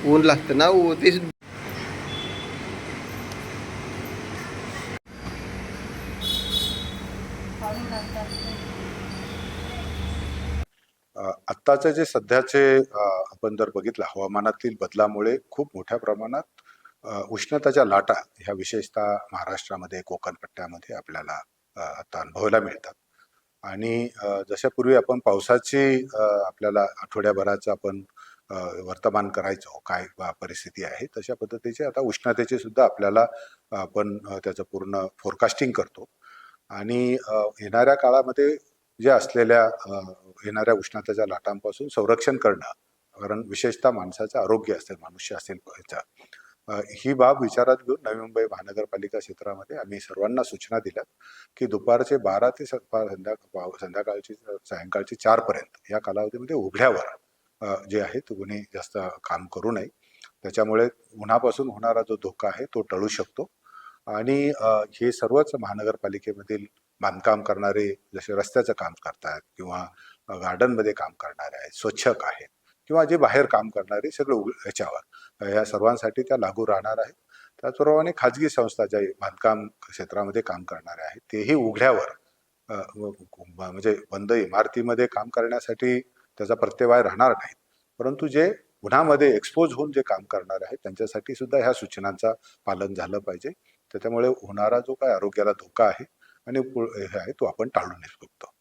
ऊन लागतं ना ते आत्ताचे जे सध्याचे आपण जर बघितलं हवामानातील बदलामुळे खूप मोठ्या प्रमाणात उष्णताच्या लाटा ह्या विशेषतः महाराष्ट्रामध्ये कोकण पट्ट्यामध्ये आपल्याला आता अनुभवायला मिळतात. आणि जशा पूर्वी आपण पावसाची आपल्याला आठवड्याभराचं आपण वर्तमान करायचो काय परिस्थिती आहे, तशा पद्धतीचे आता उष्णतेचे सुद्धा आपल्याला आपण त्याचं पूर्ण फोरकास्टिंग करतो. आणि येणाऱ्या काळामध्ये ज्या असलेल्या येणाऱ्या उष्णतेच्या लाटांपासून संरक्षण करणं, कारण विशेषतः माणसाचं आरोग्य असेल, मनुष्य असेल ही बाब विचारात घेऊन नवी मुंबई महानगरपालिका क्षेत्रामध्ये आम्ही सर्वांना सूचना दिल्यात की दुपारचे 12 ते संध्याकाळची सायंकाळची 4 पर्यंत या कालावधीमध्ये उघड्यावर जे आहे कोणी जास्त काम करू नये. त्याच्यामुळे उन्हापासून होणारा जो धोका आहे तो टळू शकतो. आणि हे सर्वच महानगरपालिकेमधील बांधकाम करणारे जसे रस्त्याचं काम करतायत किंवा गार्डनमध्ये काम करणारे आहेत, स्वच्छक आहेत किंवा जे बाहेर काम करणारे सगळे ह्याच्यावर या सर्वांसाठी त्या लागू राहणार आहेत. त्याचप्रमाणे खाजगी संस्था ज्या बांधकाम क्षेत्रामध्ये काम करणारे आहेत तेही उघड्यावर म्हणजे बंद इमारतीमध्ये काम करण्यासाठी त्याचा प्रत्यवाय राहणार नाहीत, परंतु जे उन्हामध्ये एक्सपोज होऊन जे काम करणार आहेत त्यांच्यासाठी सुद्धा ह्या सूचनांचा पालन झालं पाहिजे. त्याच्यामुळे होणारा जो काय आरोग्याला धोका आहे आणि हे आहे तो आपण टाळू शकतो.